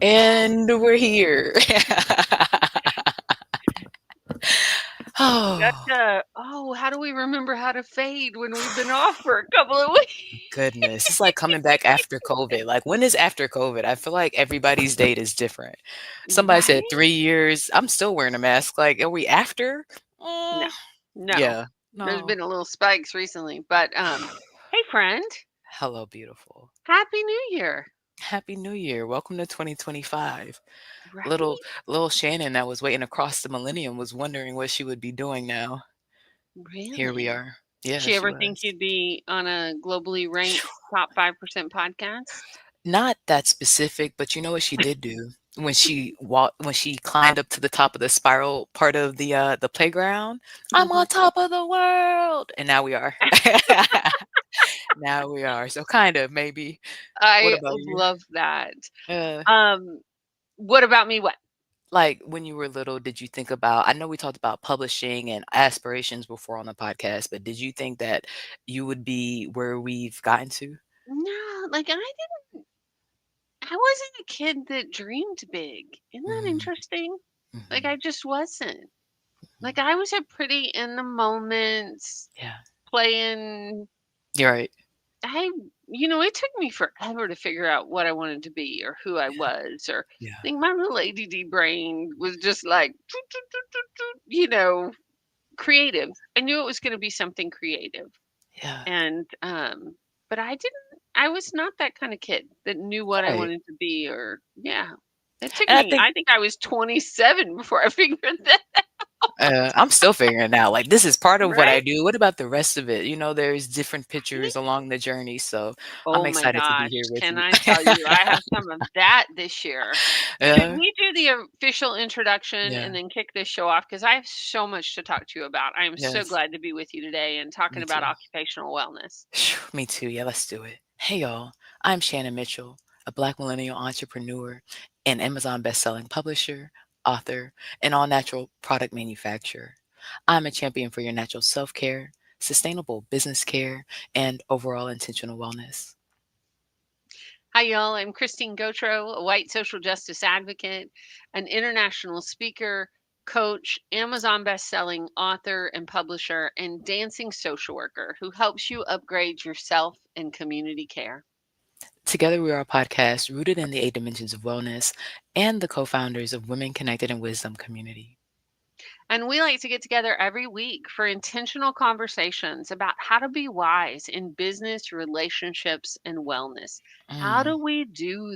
And we're here. Oh, How do we remember how to fade when we've been off for a couple of weeks? goodness. It's like coming back after COVID. Like, when is after COVID? I feel like everybody's date is different. Somebody Right? said 3 years. I'm still wearing a mask. Like, are we after? No, Mm, no. yeah. There's No. been a little spikes recently, but hey friend, Hello, beautiful. Happy New Year. Happy New Year. Welcome to 2025. Little Right? little Shannon that was waiting across the millennium was wondering what she would be doing now. Here we Really? are. Yeah, She she ever think was. you'd be on a globally ranked top 5% podcast? Not that specific, but you know what she did do? When she climbed up to the top of the spiral part of the playground? "I'm Hmm. on top of the world!" And now we are. Now we are. So kind of, maybe. What I about you? love that. Uh, Um, what about me? What? like, when you were little, did you think about I know we talked about publishing and aspirations before on the podcast, but did you think that you would be where we've gotten to? No, like I wasn't a kid that dreamed big. Isn't that Mhm, interesting? Like mhm, I just wasn't. Like mhm. I was a pretty in the moment Yeah. playing. You're right. I, it took me forever to figure out what I wanted to be or who I was. Or I Yeah. think my little ADD brain was just like, toot, toot, toot, toot, toot, creative. I knew it was going to be something creative. Yeah. And, but I was not that kind of kid that knew what I Right. wanted to be or, yeah. It took And I me, think I think I was 27 before I figured that I'm still figuring it out. Like, this is part of what I right? do. What about the rest of it? There's different pictures along the journey, so I'm Oh my excited to be gosh, here with can you. I tell you, I have some of that this year. Should Yeah. we do the official introduction and Yeah. then kick this show off? Because I have so much to talk to you about. I am so Yes. glad to be with you today and talking Me about too. occupational wellness. Phew, me too. Yeah, let's do it. Hey, y'all. I'm Shannon Mitchell, a Black millennial entrepreneur and Amazon bestselling publisher, author, and all natural product manufacturer. I'm a champion for your natural self care, sustainable business care, and overall intentional wellness. Hi, y'all. I'm Christine Gautreaux, a white social justice advocate, an international speaker, coach, Amazon best-selling author and publisher, and dancing social worker who helps you upgrade yourself and community care. Together, we are a podcast rooted in the 8 dimensions of wellness and the co founders of Women Connected in Wisdom community. And we like to get together every week for intentional conversations about how to be wise in business, relationships, and wellness. How Mm. do we do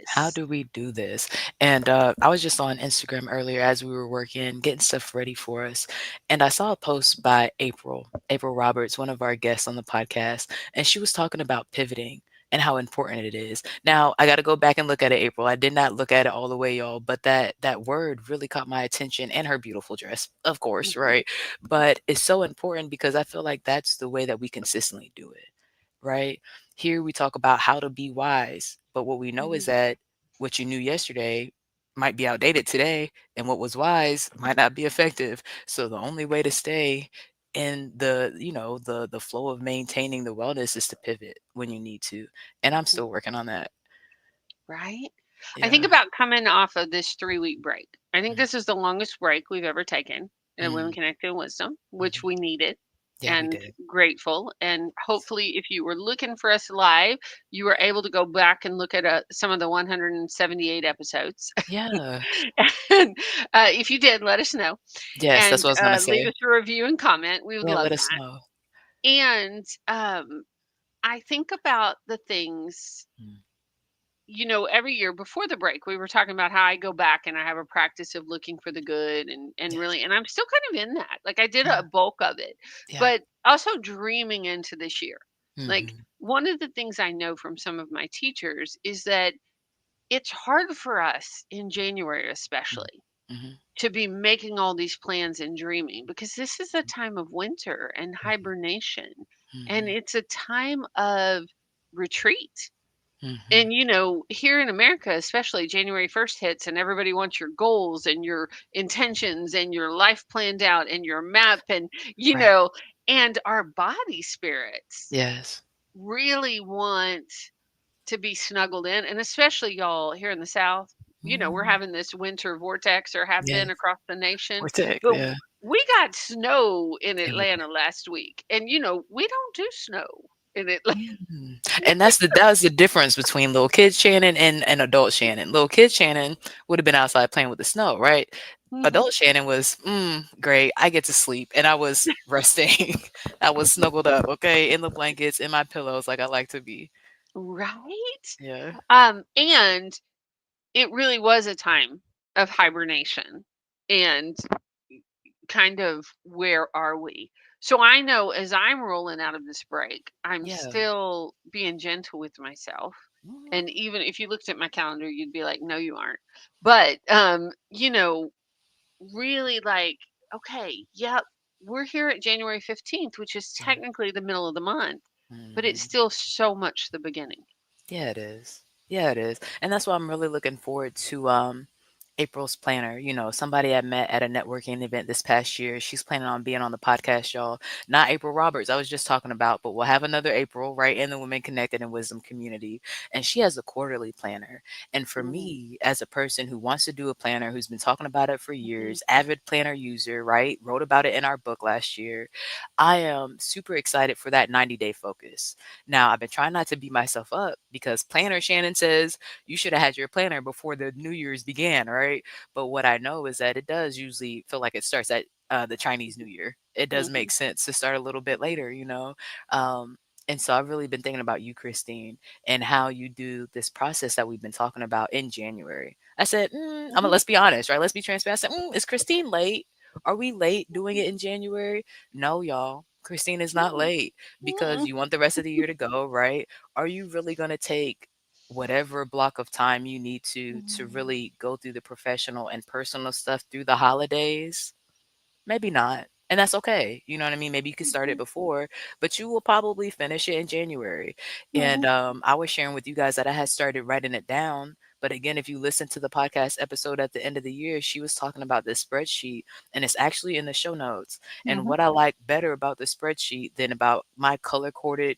How this? do we do this? And I was just on Instagram earlier as we were working, getting stuff ready for us. And I saw a post by April Roberts, one of our guests on the podcast, and she was talking about pivoting and how important it is. Now, I got to go back and look at it, April. I did not look at it all the way, y'all, but that word really caught my attention, and her beautiful dress, of course, Mhm. right? But it's so important because I feel like that's the way that we consistently do it, right? Here we talk about how to be wise, but what we know is Mhm. that what you knew yesterday might be outdated today, and what was wise might not be effective. So the only way to stay in the flow of maintaining the wellness is to pivot when you need to. And I'm still working on that. Right? I think Yeah. about coming off of this 3-week break. I think Mm, this is the longest break we've ever taken in Women mm, Connected in Wisdom, which mhm. we needed Yeah, we and did. grateful. And hopefully, if you were looking for us live, you were able to go back and look at some of the 178 episodes. Yeah. And if you did, let us know Yes, that's and what I was gonna leave say. us a review and comment. We would Yeah, love let us that. know. And I think about the things Mm, every year before the break, we were talking about how I go back and I have a practice of looking for the good and yes. really, and I'm still kind of in that. Like I did Yeah. a bulk of it, Yeah. but also dreaming into this year. Like Mhm. one of the things I know from some of my teachers is that it's hard for us in January, Mm, especially, mhm, to be making all these plans and dreaming because this is a mm, time of winter and mhm, hibernation, and mhm, it's a time of retreat. mhm. And here in America, especially January 1st hits and everybody wants your goals and your intentions and your life planned out and your map and Right. and our body spirits Yes. really want to be snuggled in, and especially y'all here in the South. we're Mm, having this winter vortex or have yeah. been across the nation. Vortex, But yeah. we got snow in Yeah, we Atlanta last week. And, we don't do snow in Atlanta. Mm. And that was the difference between little kid Shannon and adult Shannon. Little kid Shannon would have been outside playing with the snow, right? Mhm. Adult Shannon was, great. I get to sleep, and I was resting. I was snuggled up, okay, in the blankets, in my pillows, like I like to be. Right? Yeah. And it really was a time of hibernation and kind of where are we? So I know as I'm rolling out of this break, I'm Yeah. still being gentle with myself. Mhm. And even if you looked at my calendar, you'd be like, no, you aren't. But, really like, okay, yep, we're here at January 15th, which is Yeah. technically the middle of the month, but it's Mhm. still so much the beginning. Yeah, it is. Yeah, it is. And that's why I'm really looking forward to April's planner. Somebody I met at a networking event this past year. She's planning on being on the podcast, y'all. Not April Roberts, I was just talking about, but we'll have another April, right, in the Women Connected and Wisdom community. And she has a quarterly planner. And for Mm, me, as a person who wants to do a planner, who's been talking about it for mhm, years, avid planner user, right? Wrote about it in our book last year. I am super excited for that 90-day focus. Now, I've been trying not to beat myself up because planner Shannon says you should have had your planner before the New Year's began, right? But what I know is that it does usually feel like it starts at the Chinese New Year. It does mhm, make sense to start a little bit later. Um, and so I've really been thinking about you, Christine, and how you do this process that we've been talking about in January. I said, mhm, let's be honest, right? Let's be transparent. I said, is Christine late? Are we late doing it in January? No, y'all. Christine is not mhm, late because mhm, you want the rest of the year to go, right? Are you really going to take whatever block of time you need to mhm, really go through the professional and personal stuff through the holidays? Maybe not. And that's okay. You know what I mean? Maybe you could start it mhm, before, but you will probably finish it in January. And mhm, I was sharing with you guys that I had started writing it down. But again, if you listen to the podcast episode at the end of the year, she was talking about this spreadsheet, and it's actually in the show notes. And mhm, what I like better about the spreadsheet than about my color coded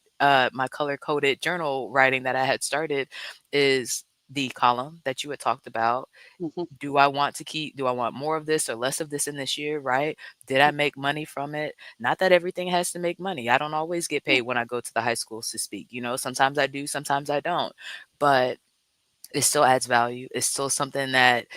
journal writing that I had started is the column that you had talked about. mhm, Do I want more of this or less of this in this year, right? Did I make money from it? Not that everything has to make money. I don't always get paid when I go to the high schools to speak. Sometimes I do, sometimes I don't. But it still adds value. It's still something that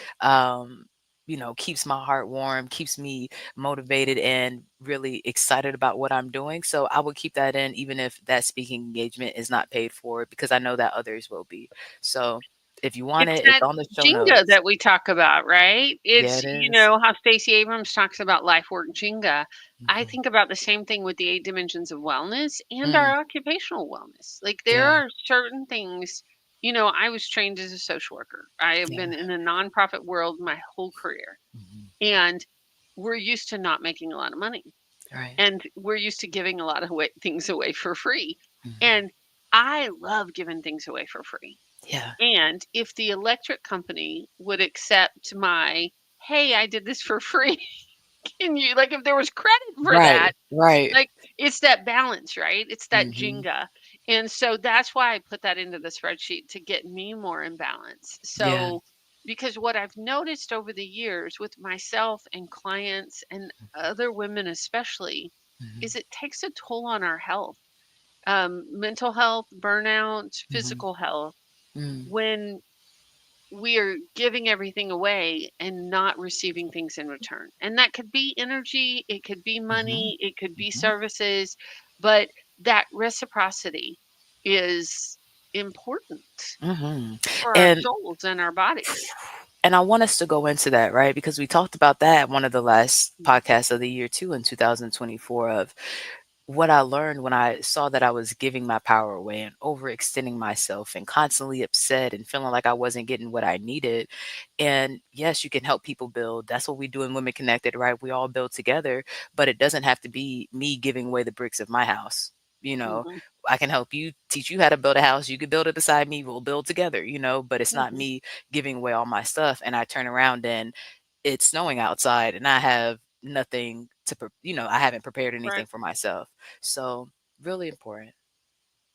keeps my heart warm, keeps me motivated and really excited about what I'm doing. So I would keep that in even if that speaking engagement is not paid for because I know that others will be. So if you want It's it, it's that on the show Jenga notes. that we talk about, right? Yeah, It's, it is. how Stacey Abrams talks about life work Jenga. I Mhm. think about the same thing with the 8 dimensions of wellness and Mm, our occupational wellness. Like there yeah, are certain things, I was trained as a social worker. I have yeah. been in the nonprofit world my whole career. Mhm. And we're used to not making a lot of money. Right. And we're used to giving a lot of things away for free. Mhm. And I love giving things away for free. Yeah. And if the electric company would accept my, "Hey, I did this for free. Can you," like, if there was credit for Right, that, right. like, it's that balance, right? It's that Mhm. Jenga. And so that's why I put that into the spreadsheet to get me more in balance. Yeah. So, because what I've noticed over the years with myself and clients and other women especially Mhm. is it takes a toll on our health, mental health, burnout, Mhm. physical health Mm. when we are giving everything away and not receiving things in return. And that could be energy, it could be Mhm. money, it could be Mhm. services, but that reciprocity is important Mhm. for our And souls and our bodies. I want us to go into that, right? Because we talked about that one of the last Mhm, podcasts of the year too in 2024 of what I learned when I saw that I was giving my power away and overextending myself and constantly upset and feeling like I wasn't getting what I needed. And yes, you can help people build. That's what we do in Women Connected, right? We all build together, but it doesn't have to be me giving away the bricks of my house. You know, mhm, I can help you teach you how to build a house. You can build it beside me. We'll build together, but it's not mhm, me giving away all my stuff. And I turn around and it's snowing outside and I have nothing I haven't prepared anything right. for myself. So, really important.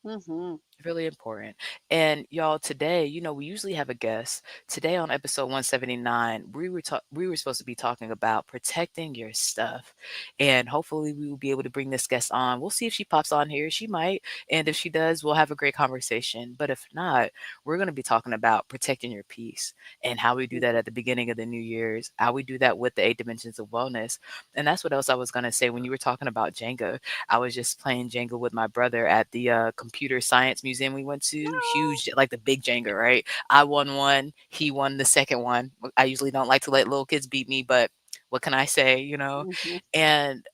Mhm. Really important. And y'all, today, we usually have a guest. Today on episode 179, we were supposed to be talking about protecting your stuff. And hopefully we will be able to bring this guest on. We'll see if she pops on here. She might. And if she does, we'll have a great conversation. But if not, we're going to be talking about protecting your peace and how we do that at the beginning of the new year's, how we do that with the 8 dimensions of wellness. And that's what else I was going to say when you were talking about Jenga. I was just playing Jenga with my brother at the computer science museum we went to. No. Huge, like the big Jenga, right? I won one, he won the second one. I usually don't like to let little kids beat me, but what can I say? Mhm. And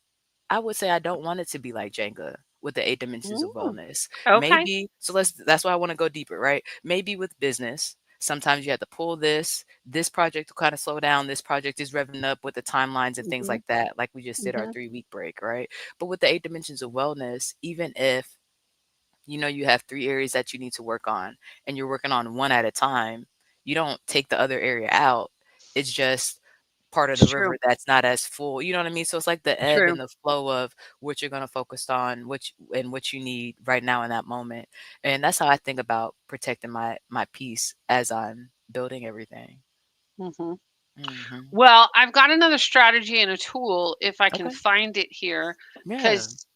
I would say I don't want it to be like Jenga with the 8 dimensions of Mm. wellness. Okay. Maybe, so that's why I want to go deeper, right? Maybe with business, sometimes you have to pull this project will kind of slow down. This project is revving up with the timelines and things Mhm. like that, like we just did our Mhm. 3 week break, right? But with the 8 dimensions of wellness, even if you have 3 areas that you need to work on and you're working on one at a time, you don't take the other area out. It's just part of It's the true. river that's not as full. You know what I mean? So it's like the ebb True. and the flow of what you're going to focus on, and what you need right now in that moment. And that's how I think about protecting my peace as I'm building everything. Mhm. Mhm. Well, I've got another strategy and a tool if I can Okay. find it here, Yeah. because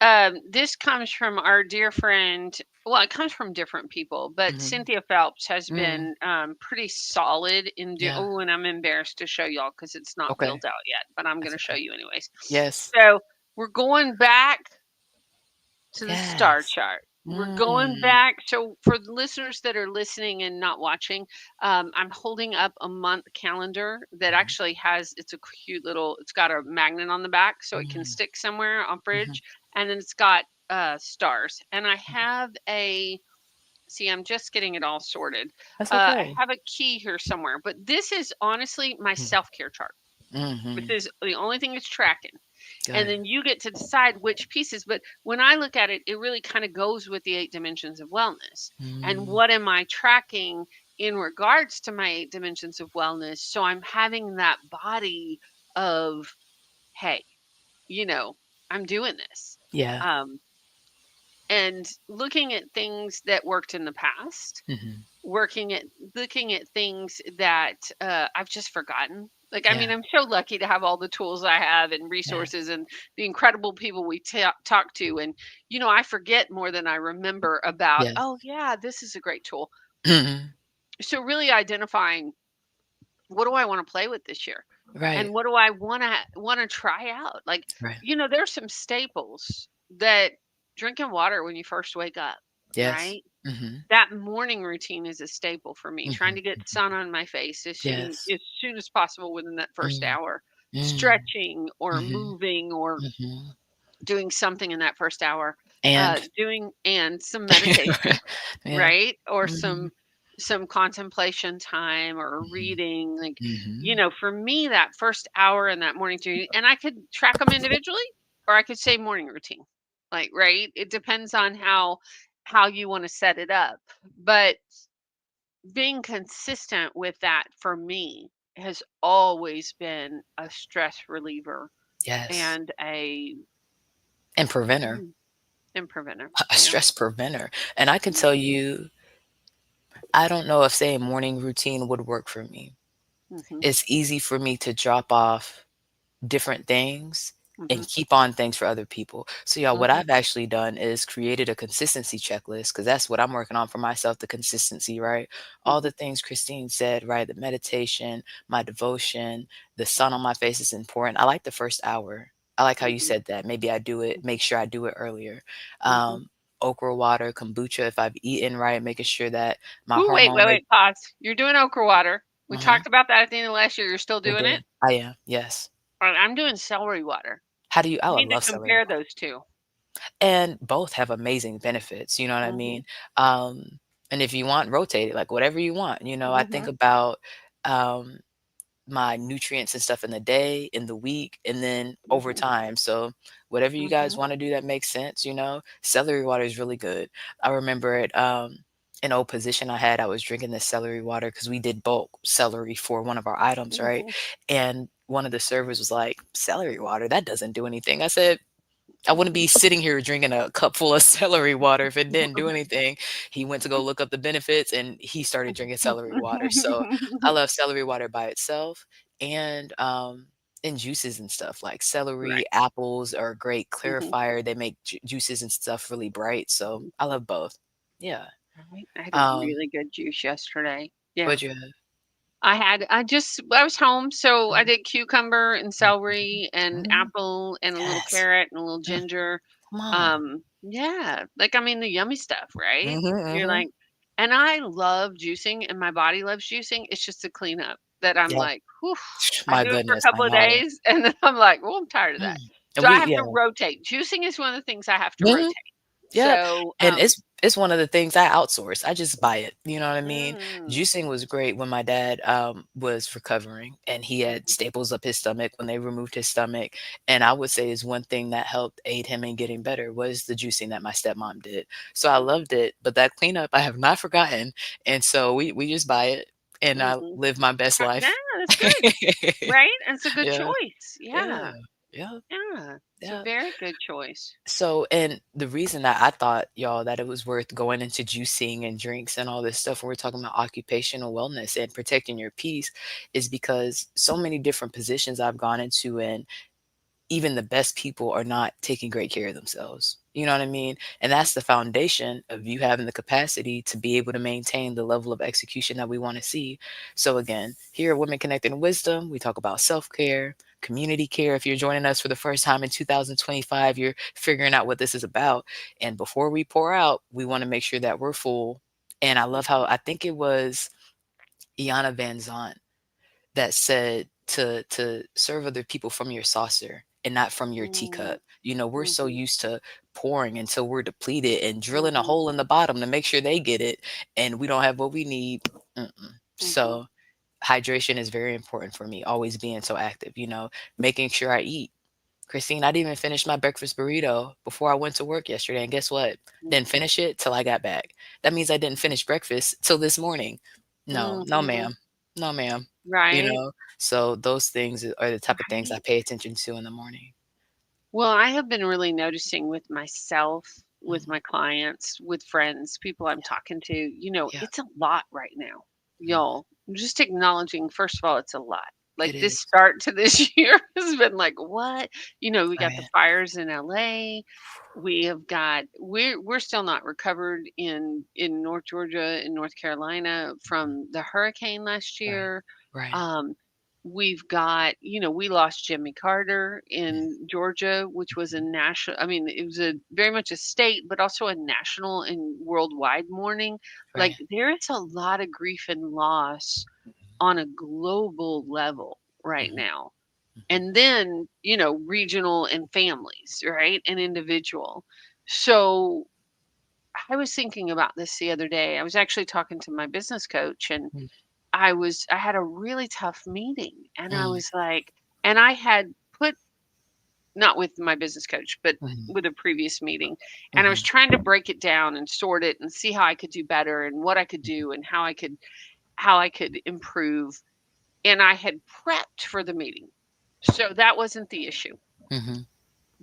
this comes from our dear friend. Well, it comes from different people, but Mhm. Cynthia Phelps has Mm. been pretty solid in do. Yeah. Oh, and I'm embarrassed to show y'all because it's not Okay. built out yet, but I'm going That's to show okay. you anyways. Yes. So we're going back to the star Yes. chart. We're going Mm. back. So, for the listeners that are listening and not watching, I'm holding up a month calendar that Mhm. actually it's a cute little, it's got a magnet on the back so it can Mm. stick somewhere on Mhm. fridge. And then it's got stars. And I have see, I'm just getting it all sorted. That's I okay. have a key here somewhere, but this is honestly my Mm. self care chart. This Mhm. is the only thing it's tracking, and Good. then you get to decide which pieces. But when I look at it, it really kind of goes with the 8 dimensions of wellness. And Mm. what am I tracking in regards to my 8 dimensions of wellness? So I'm having that body of, hey, you know, I'm doing this. Yeah. Um, and looking at things that worked in the past, Mhm. working at looking at things that I've just forgotten. Like, I mean, Yeah. I'm so lucky to have all the tools I have and Yeah. resources and the incredible people we talk to. And, I forget more than I remember about, Yeah. oh, yeah, this is a great tool. Mhm. So, really identifying, what do I want to play with this year? Right. And what do I want to try out? Like, Right. there's some staples that drinking water when you first wake up, Yes. right? Mhm. That morning routine is a staple for me, trying Mhm. to get Mhm. sun on my face Yes. as soon as possible within that first Mm. hour. Mm. Stretching or Mhm. moving or Mhm. doing something in that first hour. And Doing and some meditation, yeah. right? Or Mhm. some contemplation time or Mhm. reading. Like, Mhm. for me, that first hour in that morning routine, and I could track them individually, or I could say morning routine. Like, right? It depends on how you want to set it up. But being consistent with that for me has always been a stress reliever Yes. and a And preventer. mm, and preventer. A Yeah. stress preventer. And I can tell Mhm. you, I don't know if saying morning routine would work for me. Mhm. It's easy for me to drop off different things and Mhm. keep on things for other people. So, yeah, what Mhm. I've actually done is created a consistency checklist because that's what I'm working on for myself, the consistency, right? All Mhm. the things Christine said, right? The meditation, my devotion, the sun on my face is important. I like the first hour. I like how you Mhm. said that. Maybe I do it, make sure I do it earlier. Mhm. Okra water, kombucha, if I've eaten right, making sure that my Ooh, wait, hormone wait, reg- wait. Pause. You're doing okra water. We Mhm. talked about that at the end of last year. You're still We doing it. did. I am, yes. All right, I'm doing celery water. How do you? I We would need to love celery. compare those two. And both have amazing benefits, you know what I Mhm. mean? Um, and if you want, rotate it, like whatever you want, I think Mhm. about, um, my nutrients and stuff in the day, in the week, and then over Mhm. time. So whatever you guys Mhm. wanna do that makes sense. Celery water is really good. I remember it, an old position I had, I was drinking this celery water because we did bulk celery for one of our items, right? Mhm. And one of the servers was like, "Celery water, that doesn't do anything." I said, I wouldn't be sitting here drinking a cup full of celery water if it didn't do anything. He went to go look up the benefits and he started drinking celery water. So I love celery water by itself and juices and stuff like celery, Right. apples are a great Mhm. clarifier. They make juices and stuff really bright. So I love both. Yeah. Right. I had a Um, really good juice yesterday. Yeah. what'd you have? I was home, so I Mhm, did cucumber and mhm, celery and mhm. apple and a little Yes. carrot and a little Mm, ginger. come on. Yeah, like, I mean, the yummy stuff, right? Mhm, You're mhm. like and I love juicing and my body loves juicing. It's just the cleanup that I'm Yeah. like, "Whew." I My do it for a goodness, I couple of know. days and then I'm like, "Well, I'm tired of Mm. that." And So I we have yeah. to rotate. Juicing is one of the things I have to Mhm. rotate. Yep, So, and it's one of the things I outsource. I just buy it, you know what I mean? mm, Juicing was great when my dad, was recovering, and he had mhm, staples up his stomach when they removed his stomach, and I would say is one thing that helped aid him in getting better was the juicing that my stepmom did. So I loved it, but that cleanup I have not forgotten, and so we just buy it, and I mhm. live my best Yeah, life. that's good, right? And it's a good Yeah, choice. yeah, Yeah, yeah, yeah. It's a yeah. very good choice. So, and the reason that I thought, y'all, that it was worth going into juicing and drinks and all this stuff when we're talking about occupational wellness and protecting your peace is because so many different positions I've gone into and even the best people are not taking great care of themselves. You know what I mean? And that's the foundation of you having the capacity to be able to maintain the level of execution that we want to see. So, again, here at Women Connected in Wisdom, we talk about self care, community care. If you're joining us for the first time in 2025, you're figuring out what this is about. And before we pour out, we want to make sure that we're full. And I love how I think it was Iana Van Zant that said to serve other people from your saucer and not from your Mm, teacup. You know, we're so mhm, used to pouring until we're depleted and drilling a mhm, hole in the bottom to make sure they get it, and we don't have what we need. Mm-mm. mhm, So hydration is very important for me. Always being so active. You know, making sure I eat. Christine, I didn't even finish my breakfast burrito before I went to work yesterday. And guess what? Didn't mhm, finish it till I got back. That means I didn't finish breakfast till this morning. No, no, mhm. ma'am. No, ma'am. You Right, know, so those things are the type of things I right. pay attention to in the morning. Well, I have been really noticing with myself, with Mhm. my clients, with friends, people I'm Yeah, talking to, yeah. it's a lot right now. Mhm. Y'all, just acknowledging, first of all, it's a lot. Like It this is. start to this year has been like, what? We got the Right, fires in LA. We're still not recovered in North Georgia and North Carolina from the hurricane last right, year. right. Um, We've got, we lost Jimmy Carter Mm, in Georgia, which was a mhm. national, I mean, it was a very much a state, but also a national and worldwide mourning. Like Right. there is a lot of grief and loss on a global level right Mhm, now. mhm, And then, regional and families, right? And individual. So I was thinking about this the other day. I was actually talking to my business coach and mm, I had a really tough meeting and I mm, was like and I had put not with my business coach, but mhm, with a previous meeting, and I was mhm, trying to break it down and sort it and see how I could do better and what I could mhm, do and how I could improve, and I had prepped for the meeting. So that wasn't the issue. mhm,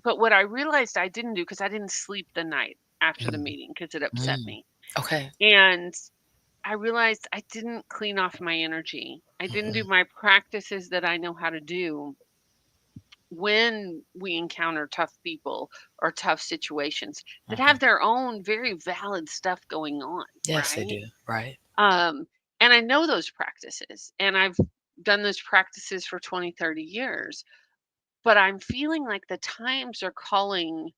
But what I realized I didn't do because I didn't sleep the night after the mm, meeting because it upset mm. me. Okay. And I realized I didn't clean off my energy. I didn't do Mhm, my practices that I know how to do when we encounter tough people or tough situations that have mhm. their own very valid stuff going on, Yes, they right? do. Right. Um, and I know those practices and I've done those practices for 20, 30 years, but I'm feeling like the times are calling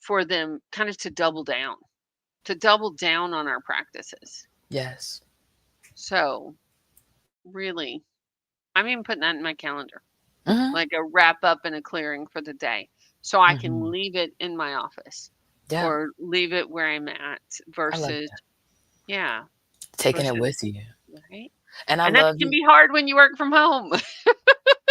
for them kind of to double down on our practices. Yes. So, really, I'm even putting that in my calendar, Mhm, like a wrap up and a clearing for the day, so I can mhm. leave it in my office Yeah, or leave it where I'm at I like versus, that. yeah, Taking it versus, with you. right? And I And that love can you. be hard when you work from home.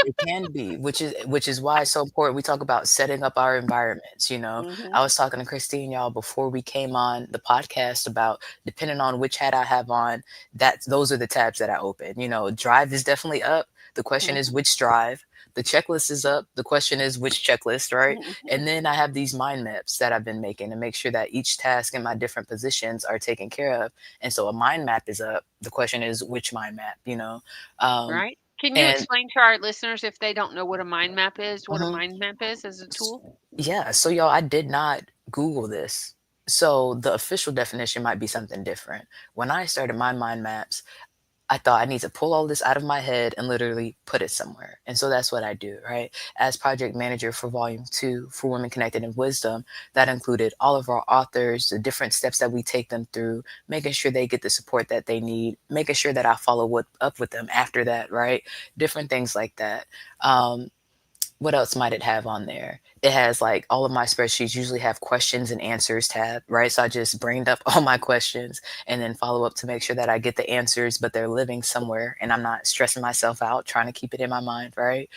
It can be, which is why it's so important. We talk about setting up our environments, you know. Mhm, I was talking to Christine, y'all, before we came on the podcast about depending on which hat I have on, that those are the tabs that I open. You know, drive is definitely up. The question is mhm, which drive. The checklist is up. The question is which checklist, right? And then I have these mind maps that I've been making to make sure that each task in my different positions are taken care of. And so a mind map is up. The question is which mind map, you know? Um, Right? Can you and explain to our listeners if they don't know what a mind map is, what a mhm. mind map is as a tool? Yeah, so y'all, I did not Google this. So the official definition might be something different. When I started my mind maps, I thought I need to pull all this out of my head and literally put it somewhere. And so that's what I do, right? As project manager for volume 2 for Women Connected in Wisdom, that included all of our authors, the different steps that we take them through, making sure they get the support that they need, making sure that I follow up with them after that, right? Different things like that. Um, what else might it have on there? It has like all of my spreadsheets usually have questions and answers tab, right? So I just brained up all my questions and then follow up to make sure that I get the answers, but they're living somewhere and I'm not stressing myself out trying to keep it in my mind, right?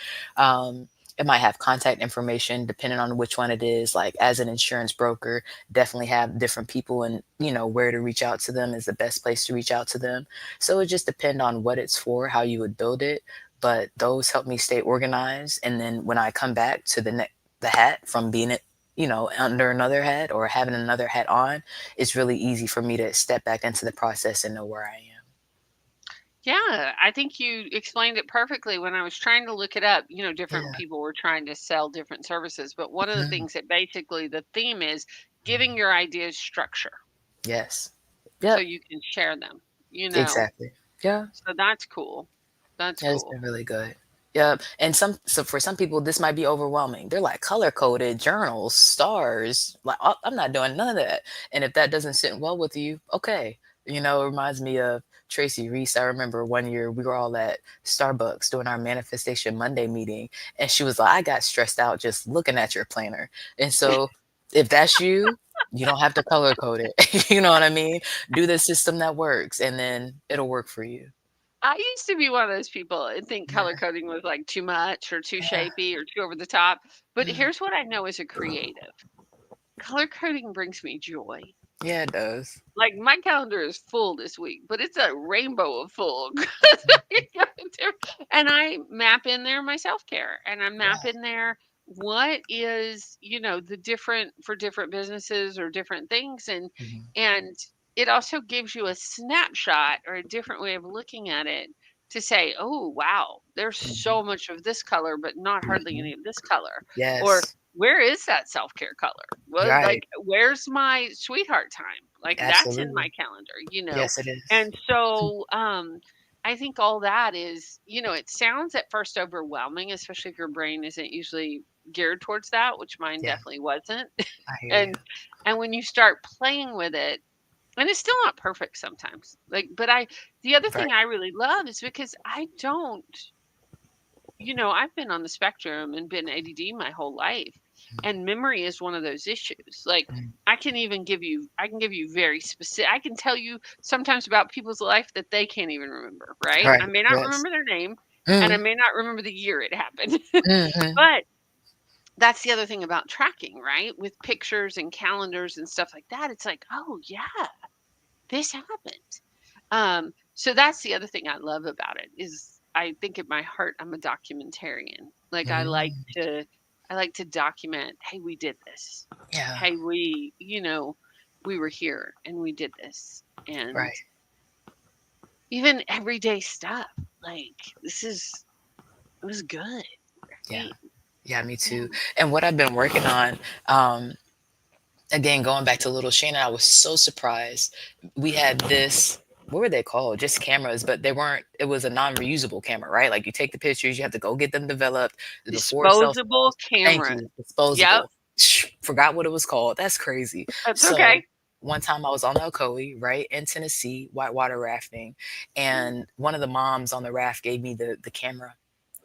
It might have contact information depending on which one it is. Like as an insurance broker, definitely have different people and where to reach out to them is the best place to reach out to them. So it just depend on what it's for, how you would build it, but those help me stay organized. And then when I come back to the hat from being it, under another hat or having another hat on, it's really easy for me to step back into the process and know where I am. Yeah, I think you explained it perfectly. When I was trying to look it up, different Yeah. people were trying to sell different services, but one of the Mhm. things that basically the theme is giving your ideas structure Yes. so Yep. you can share them, you know. Exactly. Yeah. So that's cool. That's Yeah, it's cool. been really good. Yeah, and so for some people this might be overwhelming. They're like color coded journals, stars. Like I'm not doing none of that. And if that doesn't sit well with you, okay. It reminds me of Tracy Reese. I remember one year we were all at Starbucks doing our Manifestation Monday meeting, and she was like, "I got stressed out just looking at your planner." And so, if that's you, you don't have to color code it. You know what I mean? Do the system that works, and then it'll work for you. I used to be one of those people and think color Yeah. coding was like too much or too Yeah. shapy or too over the top. But Mm. here's what I know as a creative. Color coding brings me joy. Yeah, it does. Like my calendar is full this week, but it's a rainbow of full. And I map in there my self-care and I map Yeah. in there what is, the different for different businesses or different things Mhm, and it also gives you a snapshot or a different way of looking at it to say, "Oh, wow, there's mhm, so much of this color but not hardly mhm. any of this color." Or Yes. where is that self-care color? You're Well, right. like, where's my sweetheart time? Like, that's in my Absolutely. calendar. Yes, it is. And so, I think all that is, it sounds at first overwhelming, especially if your brain isn't usually geared towards that, which mine Yeah, definitely wasn't. I hear you. And when you start playing with it, and it's still not perfect sometimes. Like, but the other Right. thing I really love is because I don't I've been on the spectrum and been ADD my whole life, and memory is one of those issues. Like, Mhm. I can give you very specific, I can tell you sometimes about people's life that they can't even remember, right? Right. I may not Yes. remember their name, and I Mhm, may not remember the year it happened. mhm, But that's the other thing about tracking, right? With pictures and calendars and stuff like that, it's like, oh yeah, this happened. So that's the other thing I love about it is I think at my heart I'm a documentarian. Like mm. I like to document, hey, we did this. Yeah, Hey, we were here and we did this. And right. even everyday stuff. Like it was good, Yeah. right? Yeah, me Yeah. too. And what I've been working on, again, going back to Little Shayna, I was so surprised. We had this, what were they called? Just cameras, but they weren't, it was a non-reusable camera, right? Like you take the pictures, you have to go get them developed before cell Disposable phones. Thank cameras. you. Yep. Disposable. Forgot what it was called. That's crazy. That's So okay. one time I was on the Ocoee, right, in Tennessee, whitewater rafting, and one of the moms on the raft gave me the camera,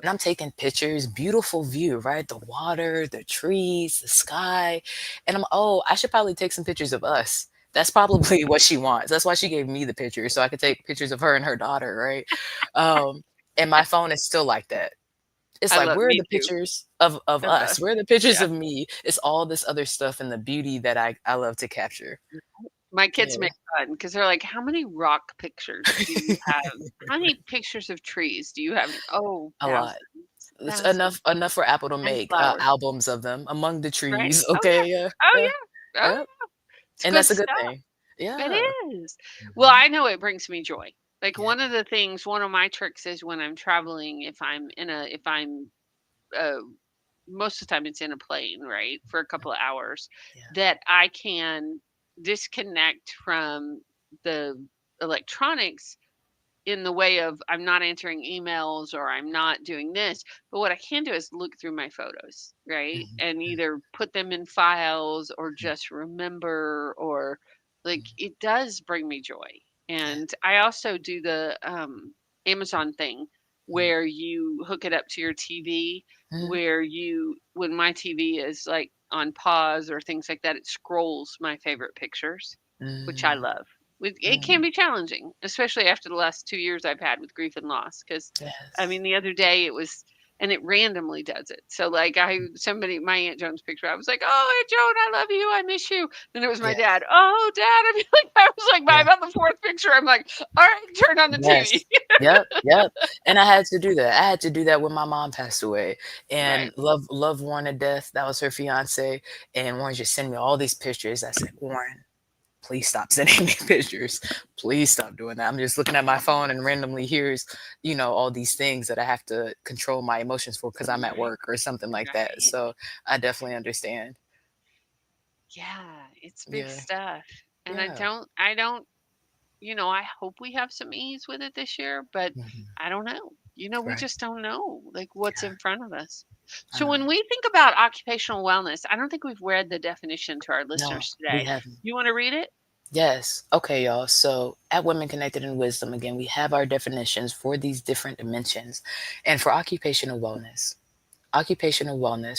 and I'm taking pictures, beautiful view, right? The water, the trees, the sky. And oh, I should probably take some pictures of us. That's probably what she wants. That's why she gave me the picture, so I could take pictures of her and her daughter, right? Um, and my phone is still like that. It's I like, love where are me the too. pictures of Of us. us? Where are the pictures Yeah. of me? It's all this other stuff and the beauty that I love to capture. My kids Yeah. make fun because they're like, "How many rock pictures do you have? How many pictures of trees do you have?" Oh, A lot. thousands. It's Thousands. enough for Apple to And make, flowers, albums of them among the right? trees, Oh, okay, yeah. yeah, Oh, yeah, yeah. Oh, yep, yeah. It's and good that's a good stuff. thing. It Yeah. is. Well, Mhm. I know it brings me joy. Like, Yeah. one of my tricks is when I'm traveling, if I'm, uh most of the time it's in a plane, right, for a couple of hours, Yeah. that I can disconnect from the electronics in the way of I'm not answering emails or I'm not doing this. But what I can do is look through my photos, right? Mhm, And mm, either put them in files or mm, just remember, or like mm. it does bring me joy. Yeah. And I also do the Amazon thing Mm. where you hook it up to your TV, Mhm. where when my TV is like on pause or things like that, it scrolls my favorite pictures, which I Mm, love. It can mm. be challenging, especially after the last 2 years I've had with grief and loss. Because I Yes. mean, the other day it was and it randomly does it. So, like, my Aunt Joan's picture, I was like, "Oh, Aunt Joan, I love you, I miss you." Then it was my Yes. dad, "Oh, dad," I mean, like, I was like, by Yeah. about the 4th picture, I'm like, "All right, turn on the TV." Yes. Yep, yep, and I had to do that. I had to do that when my mom passed away, and Right. love Warren to death. That was her fiancé, and Warren just sent me all these pictures. I said, "Warren, please stop sending me pictures. Please stop doing that. I'm just looking at my phone and randomly here's, all these things that I have to control my emotions for because I'm at Right, work or something like that." right. So I definitely understand. Yeah, it's big Yeah. stuff. And Yeah. I don't I hope we have some ease with it this year, but Mhm. I don't know. We Right. just don't know like what's Yeah. in front of us. I So know. when we think about occupational wellness, I don't think we've read the definition to our No, listeners we today. haven't. You want to read it? Yes. Okay, y'all. So at Women Connected in Wisdom, again, we have our definitions for these different dimensions. And for occupational wellness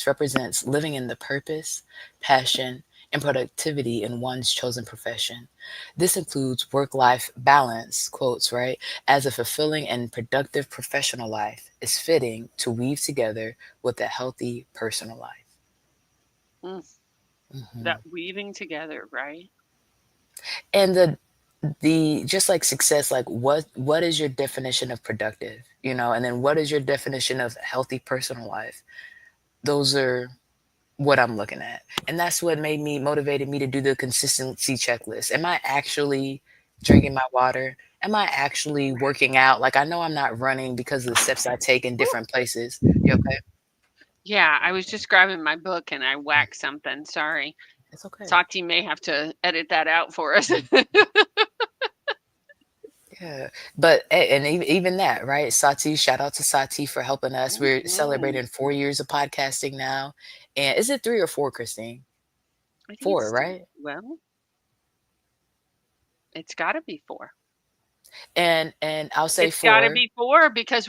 represents living in the purpose, passion, and productivity in one's chosen profession. This includes work life balance, quotes, right? As a fulfilling and productive professional life is fitting to weave together with a healthy personal life. Mm, Mhm. that weaving together, right? And the just like success, like what is your definition of productive, and then what is your definition of healthy personal life? Those are what I'm looking at. And that's what motivated me to do the consistency checklist. Am I actually drinking my water? Am I actually working out? Like, I know I'm not running because of the steps I take in Woo. different places. You okay? Yeah, I was just grabbing my book and I whacked something. Sorry. It's okay. Sati may have to edit that out for us. Yeah, but and even that, right? Sati, shout out to Sati for helping us. We're Mhm. celebrating 4 years of podcasting now, and is it 3 or 4, Christine? I think 4, it's right? well, it's got to be 4. And I'll say It's gotta 4 be 4 because because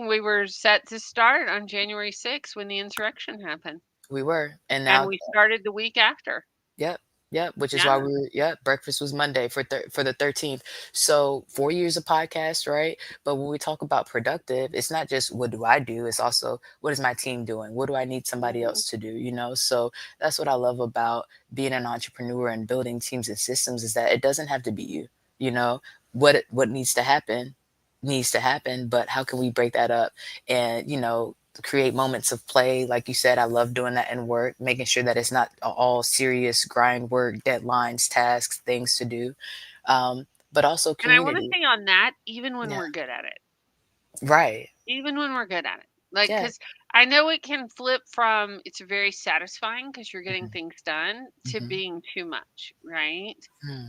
we were set to start on January 6th when the insurrection happened, we were, and and now. we started the week after. Yep, yep, which is why Yeah. we were yep, breakfast was Monday for the 13th. So, 4 years of podcast, right? But when we talk about productive, it's not just what do I do, it's also what is my team doing? What do I need somebody Mhm. else to do? So, that's what I love about being an entrepreneur and building teams and systems is that it doesn't have to be you, you know? What needs to happen, but how can we break that up and, create moments of play. Like you said, I love doing that in work, making sure that it's not all serious grind work, deadlines, tasks, things to do, but also And I wanna community. say on that, even when Yeah, we're good at it. right. Even when we're good at it. Like, Yeah. cause I know it can flip from it's very satisfying because 'cause you're getting Hmm. things done to Hmm. being too much, right?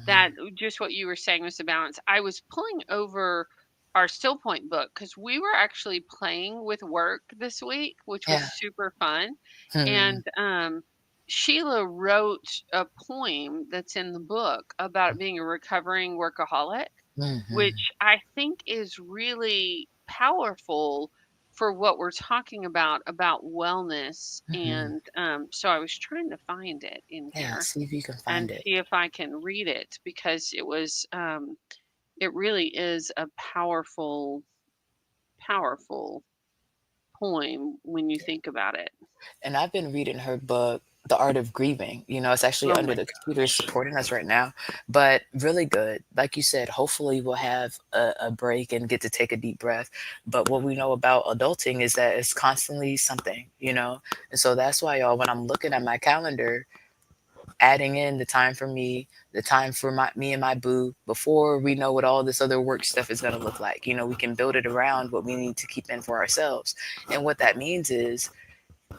That Hmm. just what you were saying was the balance. I was pulling over our Still Point book because we were actually playing with work this week, which was Yeah. super fun, Hmm. and, Sheila wrote a poem that's in the book about being a recovering workaholic, Hmm. which I think is really powerful for what we're talking about wellness. Hmm. And so I was trying to find it in Yeah. here See if you can and find it. see if I can read it because it really is a powerful poem when you Yeah. think about it. And I've been reading her book. The Art of Grieving. It's actually Oh under my the computer gosh. supporting us right now, but really good. Like you said, hopefully we'll have a break and get to take a deep breath. But what we know about adulting is that it's constantly something. And so that's why, y'all, when I'm looking at my calendar, adding in the time for me, the time for me and my boo, before we know what all this other work stuff is going to look like. We can build it around what we need to keep in for ourselves. And what that means is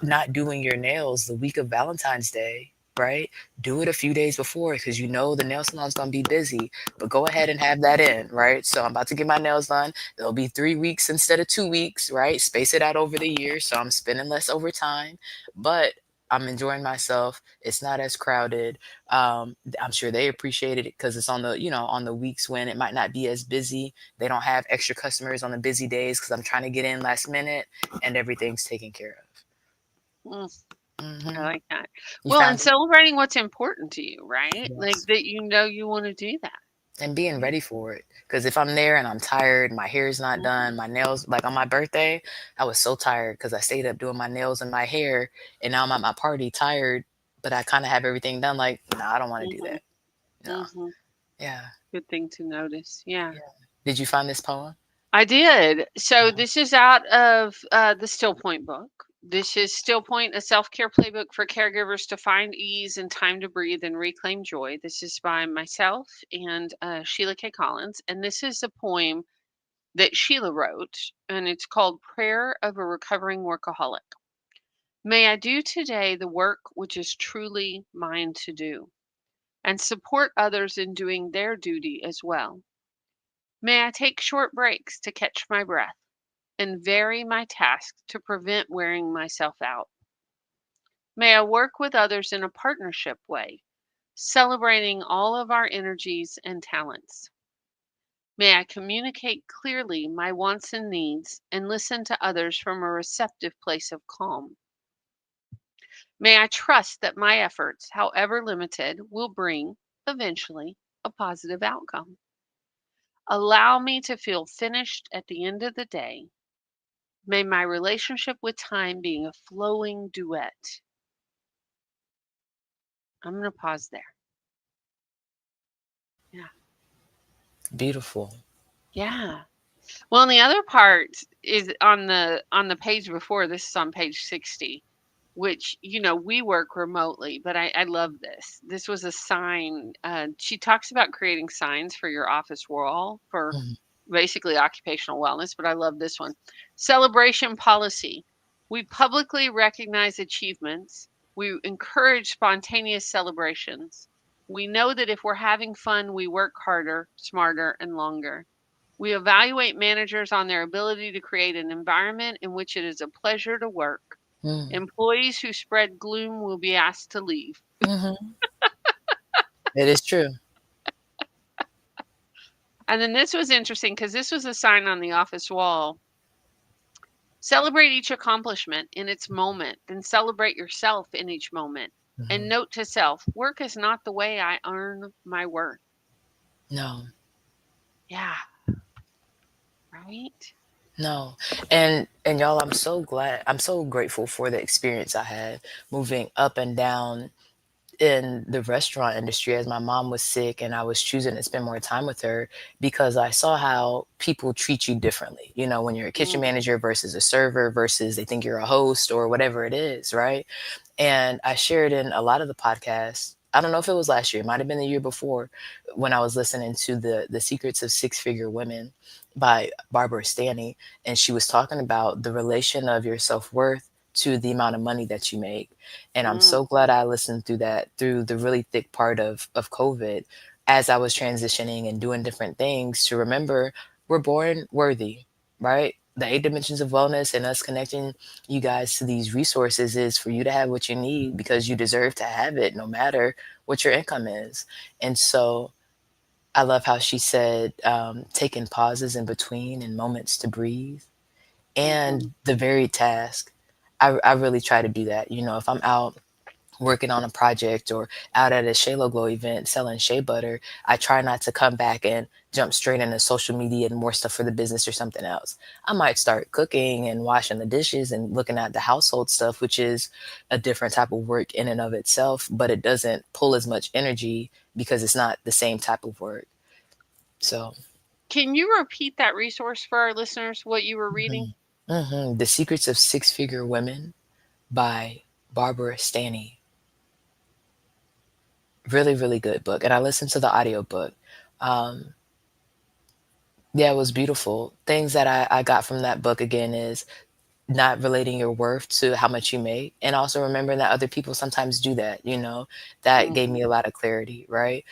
not doing your nails the week of Valentine's Day, right? Do it a few days before because you know the nail salon's gonna be busy, but go ahead and have that in, right? So I'm about to get my nails done. It'll be 3 weeks instead of 2 weeks, right? Space it out over the year, so I'm spending less overtime, but I'm enjoying myself. It's not as crowded. I'm sure they appreciate it because it's on the weeks when it might not be as busy. They don't have extra customers on the busy days because I'm trying to get in last minute and everything's taken care Mm, of. I like that. You Well, and found celebrating what's important to you, right? Like Yes. that you know you want to do that. And being Yeah. ready for it. Because if I'm there and I'm tired, my hair's not Mhm. done, my nails, like on my birthday, I was so tired because I stayed up doing my nails and my hair. And now I'm at my party tired, but I kind of have everything done. Like, no, I don't want to do Mhm. that. No. Mhm. Yeah. Good thing to notice. Yeah. Yeah. Did you find this poem? I did. So Uh-huh. this is out of the Still Point book. This is Still Point, a self-care playbook for caregivers to find ease and time to breathe and reclaim joy. This is by myself and Sheila K. Collins, and this is a poem that Sheila wrote, and it's called "Prayer of a Recovering Workaholic." May I do today the work which is truly mine to do, and support others in doing their duty as well. May I take short breaks to catch my breath and vary my tasks to prevent wearing myself out. May I work with others in a partnership way, celebrating all of our energies and talents. May I communicate clearly my wants and needs and listen to others from a receptive place of calm. May I trust that my efforts, however limited, will bring, eventually, a positive outcome. Allow me to feel finished at the end of the day. May my relationship with time be a flowing duet. I'm going to pause there. Yeah. Beautiful. Yeah. Well, and the other part is on the page before. This is on page 60, which we work remotely, but I love this. This was a sign. She talks about creating signs for your office wall for Mhm. basically occupational wellness, but I love this one. Celebration policy. We publicly recognize achievements. We encourage spontaneous celebrations. We know that if we're having fun, we work harder, smarter, and longer. We evaluate managers on their ability to create an environment in which it is a pleasure to work. Mm. Employees who spread gloom will be asked to leave. Mhm. It is true. And then this was interesting because this was a sign on the office wall. Celebrate each accomplishment in its moment, then celebrate yourself in each moment. And Mhm. note to self, work is not the way I earn my worth. No, Yeah, right? no. And y'all, I'm so glad. I'm so grateful for the experience I had moving up and down in the restaurant industry as my mom was sick and I was choosing to spend more time with her because I saw how people treat you differently. When you're a kitchen Mm, manager versus a server versus they think you're a host or whatever it is, right? And I shared in a lot of the podcasts. I don't know if it was last year, it might have been the year before when I was listening to the Secrets of Six Figure Women by Barbara Stanny. And she was talking about the relation of your self worth to the amount of money that you make. And I'm mm, so glad I listened through that through the really thick part of COVID as I was transitioning and doing different things to remember we're born worthy, right? The 8 dimensions of wellness and us connecting you guys to these resources is for you to have what you need because you deserve to have it no matter what your income is. And so I love how she said taking pauses in between and moments to breathe mm-hmm, and the very task. I really try to do that. If I'm out working on a project or out at a Shayla Glow event selling shea butter, I try not to come back and jump straight into social media and more stuff for the business or something else. I might start cooking and washing the dishes and looking at the household stuff, which is a different type of work in and of itself, but it doesn't pull as much energy because it's not the same type of work. So, Can you repeat that resource for our listeners, what you were reading? The Secrets of Six Figure Women by Barbara Stanny. Really, really good book. And I listened to the audiobook. Um, yeah, it was beautiful. Things that I got from that book again is not relating your worth to how much you make, and also remembering that other people sometimes do that. That gave me Mhm. a lot of clarity, right?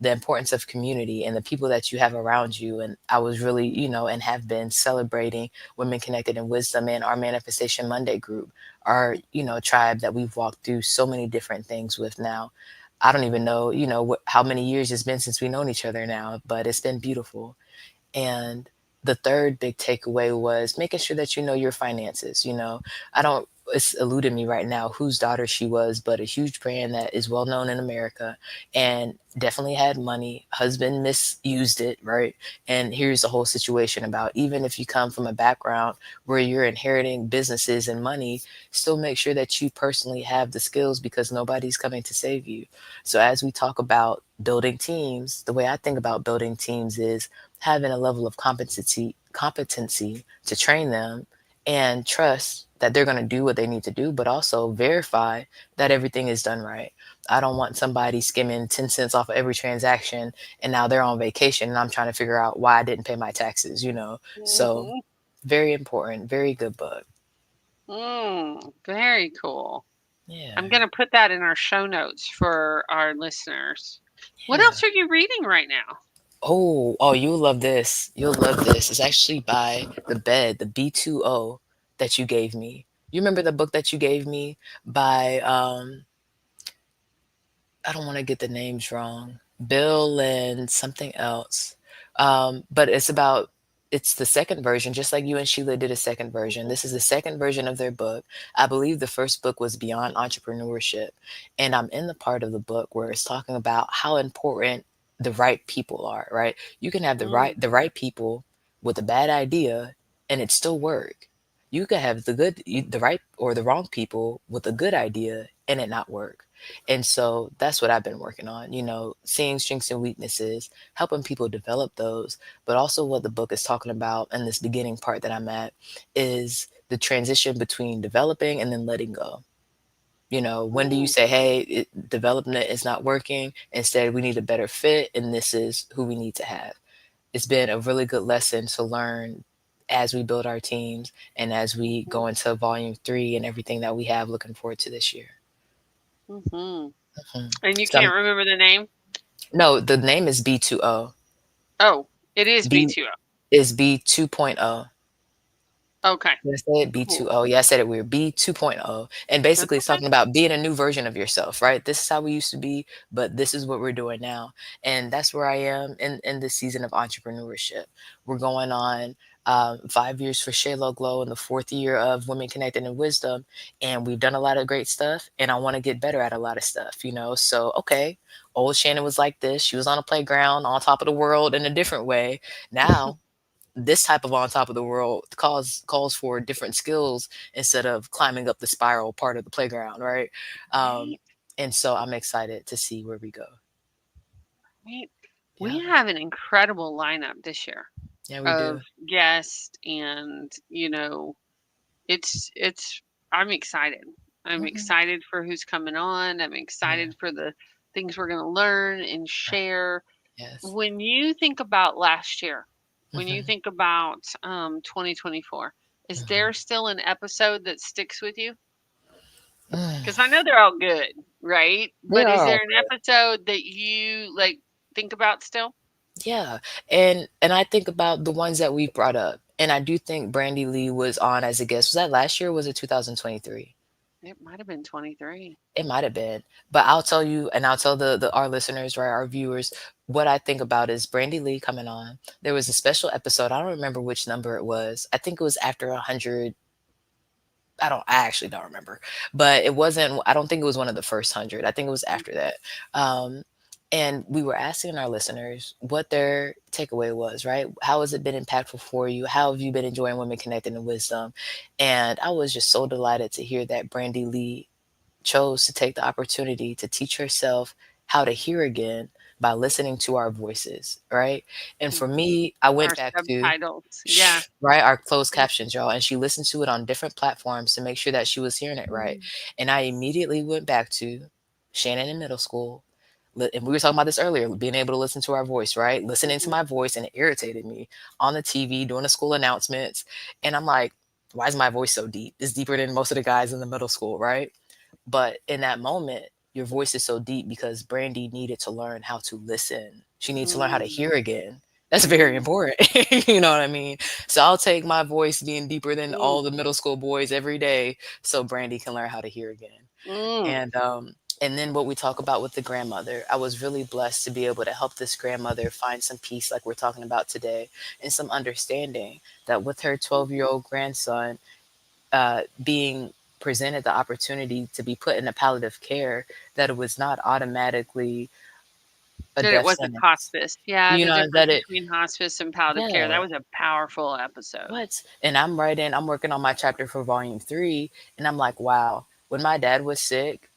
The importance of community and the people that you have around you. And I was really, and have been celebrating Women Connected in Wisdom and our Manifestation Monday group, our, tribe that we've walked through so many different things with now. I don't even know, how many years it's been since we known each other now, but it's been beautiful. And the third big takeaway was making sure that you know your finances. I don't, it's eluding me right now whose daughter she was, but a huge brand that is well known in America and definitely had money. Husband misused it, right? And here's the whole situation about even if you come from a background where you're inheriting businesses and money, still make sure that you personally have the skills because nobody's coming to save you. So as we talk about building teams, the way I think about building teams is having a level of competency to train them and trust that they're going to do what they need to do, but also verify that everything is done right. I don't want somebody skimming 10 cents off of every transaction and now they're on vacation and I'm trying to figure out why I didn't pay my taxes. So Mhm. very important, very good book. Very cool. I'm Yeah. going to put that in our show notes for our listeners. What Yeah. else are you reading right now? Oh, you'll love this. You'll love this. It's actually by the B2O that you gave me. You remember the book that you gave me by I don't want to get the names wrong. Bill and something else. But it's the second version, just like you and Sheila did a second version. This is the second version of their book. I believe the first book was Beyond Entrepreneurship. And I'm in the part of the book where it's talking about how important the right people are, right? You can have Mm, the right people with a bad idea and it still work. You could have the right or the wrong people with a good idea and it not work. And so that's what I've been working on, seeing strengths and weaknesses, helping people develop those. But also, what the book is talking about in this beginning part that I'm at is the transition between developing and then letting go. When do you mm, say, hey, development is not working? Instead, we need a better fit, and this is who we need to have. It's been a really good lesson to learn as we build our teams and as we go mhm, into volume 3 and everything that we have looking forward to this year. mhm. Mhm. And you So can't remember the name? no, the name is B2O. Oh, it is B B2O. is B 2.0. Okay. Did I say it? Cool. B2O. Yeah, I said it weird. B 2.0. And That's basically it's okay. talking about being a new version of yourself, right? This is how we used to be, but this is what we're doing now. And that's where I am in this season of entrepreneurship. We're going on 5 years for Shayla Glow and the fourth year of Women Connected in Wisdom. And we've done a lot of great stuff. And I want to get better at a lot of stuff. So, okay, old Shannon was like this. She was on a playground on top of the world in a different way. Now this type of on top of the world calls for different skills instead of climbing up the spiral part of the playground, right? um Right. and so I'm excited to see where we go. Right. We Yeah, have an incredible lineup this year yeah, we do. of guests and, it's I'm excited. I'm Hmm. excited for who's coming on. I'm Yeah. excited for the things we're going to learn and Right. share. Yes. When you think about last year, when you Hmm. think about 2024, is there Hmm. still an episode that sticks with you? Mm. Because I know they're all good, right? They But is are there all an good. episode that you like think about still? Yeah, and I think about the ones that we brought up, and I do think Brandy Lee was on as a guest. Was that last year or was it 2023? It might have been 23. It might have been, but I'll tell you, and I'll tell the our listeners, right, our viewers, what I think about is Brandy Lee coming on. There was a special episode. I don't remember which number it was. I think it was after 100. I actually don't remember, but it wasn't, I don't think it was one of the first 100. I think it was after that. Um, and we were asking our listeners what their takeaway was, right? How has it been impactful for you? How have you been enjoying Women Connected in Wisdom? And I was just so delighted to hear that Brandy Lee chose to take the opportunity to teach herself how to hear again by listening to our voices, right? And for Mhm. me, I went Our back to subtitles. Yeah. right, our closed captions, y'all, and she listened to it on different platforms to make sure that she was hearing it right. Mhm. And I immediately went back to Shannon in middle school. And we were talking about this earlier, being able to listen to our voice, right? Listening to Mhm. my voice, and it irritated me on the TV doing the school announcements. And I'm like, why is my voice so deep? It's deeper than most of the guys in the middle school, right? But in that moment, your voice is so deep because Brandy needed to learn how to listen. She needs to learn how to Mm. hear again. That's very Mm. important. You know what I mean? So I'll take my voice being deeper than Mm. all the middle school boys every day so Brandy can learn how to hear again. Mm. And then what we talk about with the grandmother, I was really blessed to be able to help this grandmother find some peace like we're talking about today, and some understanding that with her 12-year-old grandson being presented the opportunity to be put in a palliative care, that it was not automatically a That it death wasn't sentence. hospice. Yeah, You the know, difference that it, between hospice and palliative care. That yeah, was a powerful episode. what? And I'm working on my chapter for volume 3, and I'm like, wow, when my dad was sick,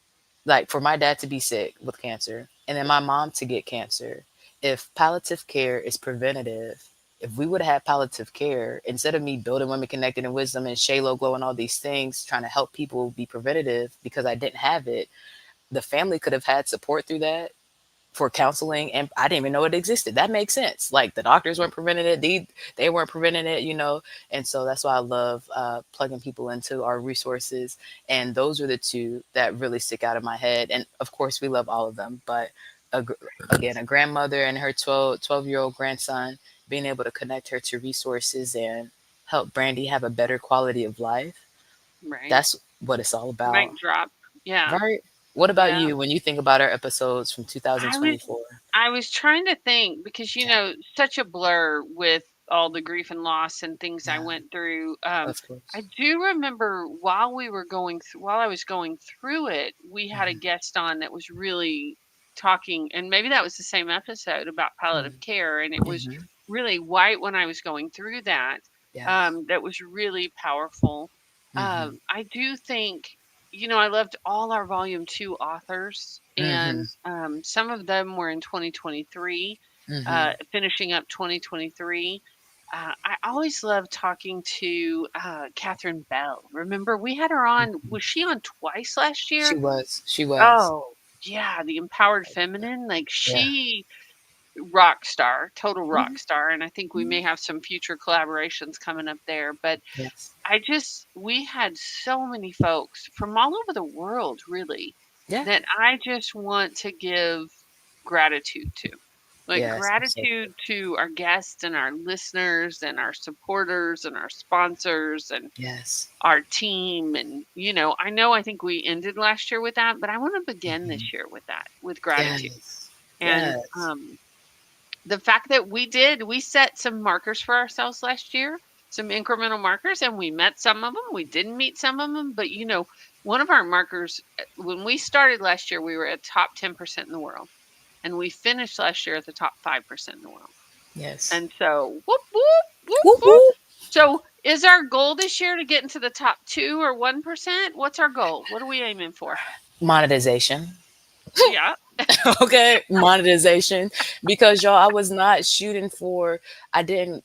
like for my dad to be sick with cancer, and then my mom to get cancer, if palliative care is preventative, if we would have had palliative care instead of me building Women Connected in Wisdom and Shaylo Glow and all these things, trying to help people be preventative because I didn't have it, the family could have had support through that for counseling, and I didn't even know it existed. That makes sense. Like the doctors weren't preventing it, they weren't preventing it, you know. And so that's why I love plugging people into our resources. And those are the two that really stick out in my head. And of course, we love all of them, but a, gr- again, a grandmother and her 12-year-old grandson, being able to connect her to resources and help Brandy have a better quality of life. Right. That's what it's all about, Mic drop. Yeah. right? What about Yeah. you when you think about our episodes from I was 2024? I was trying to think because Yeah. such a blur with all the grief and loss and things I Yeah, went through. of course. I do remember while I was going through it, we had a Mhm, guest on that was really talking, and maybe that was the same episode about palliative mhm, care, and it was mhm. really white when I was going through that. Yes. That was really powerful. Mhm, I do think, I loved all our volume 2 authors, and mhm, some of them were in 2023, mhm, finishing up 2023. I always loved talking to Catherine Bell. Remember, we had her on. mhm. Was she on twice last year? She was. Oh, yeah, the empowered feminine. Like, Yeah. she rock star, total rock Mhm, star. And I think we mhm. may have some future collaborations coming up there. But Yes. we had so many folks from all over the world, really, Yeah. that I just want to give gratitude to. Like, Yes, that's so gratitude true. to our guests and our listeners and our supporters and our sponsors and Yes. our team. And, I think we ended last year with that, but I want to begin Mhm. this year with that, with gratitude. Yes. And Yes. the fact that we set some markers for ourselves last year, some incremental markers, and we met some of them. We didn't meet some of them, but one of our markers, when we started last year, we were at top 10% in the world, and we finished last year at the top 5% in the world. Yes. And so, whoop whoop whoop Whoop, whoop. whoop. So, is our goal this year to get into the top 2 or 1%? What's our goal? What are we aiming for? Monetization. Yeah. Okay, monetization, because y'all, I was not shooting for, I didn't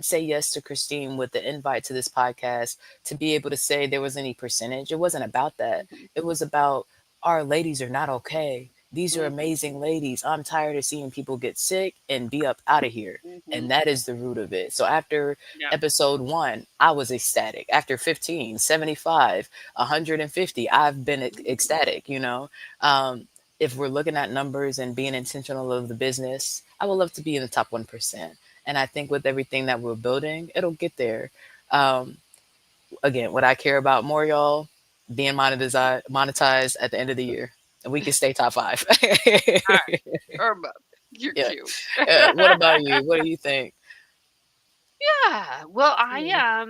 say yes to Christine with the invite to this podcast to be able to say there was any percentage. It wasn't about that. Mhm, It was about, our ladies are not okay. These are mhm, amazing ladies. I'm tired of seeing people get sick and be up out of here. And mhm. that is the root of it. So after Yeah. episode 1, I was ecstatic. After 15, 75, 150, I've been Mhm, ecstatic, um, if we're looking at numbers and being intentional of the business, I would love to be in the top 1%. And I think with everything that we're building, it'll get there. Um, Again, what I care about more, y'all, being monetized at the end of the year. And we can stay top 5. alright, or above. You're Yeah. cute. What about you? What do you think? Yeah, well, Yeah.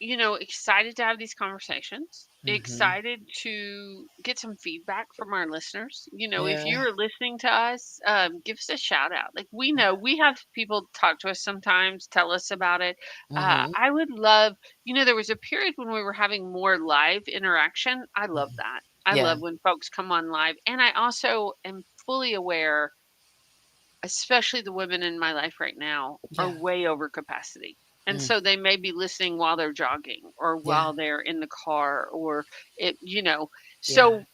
excited to have these conversations, Mhm. excited to get some feedback from our listeners. If Yeah. you are listening to us, give us a shout out. Like, we know we have people talk to us sometimes, tell us about it. Mhm. I would love, there was a period when we were having more live interaction. I love Mhm. that. I Yeah. love when folks come on live. And I also am fully aware, especially the women in my life right now, are Yeah. way over capacity. And Mm. so they may be listening while they're jogging or Yeah. while they're in the car or it. Yeah. So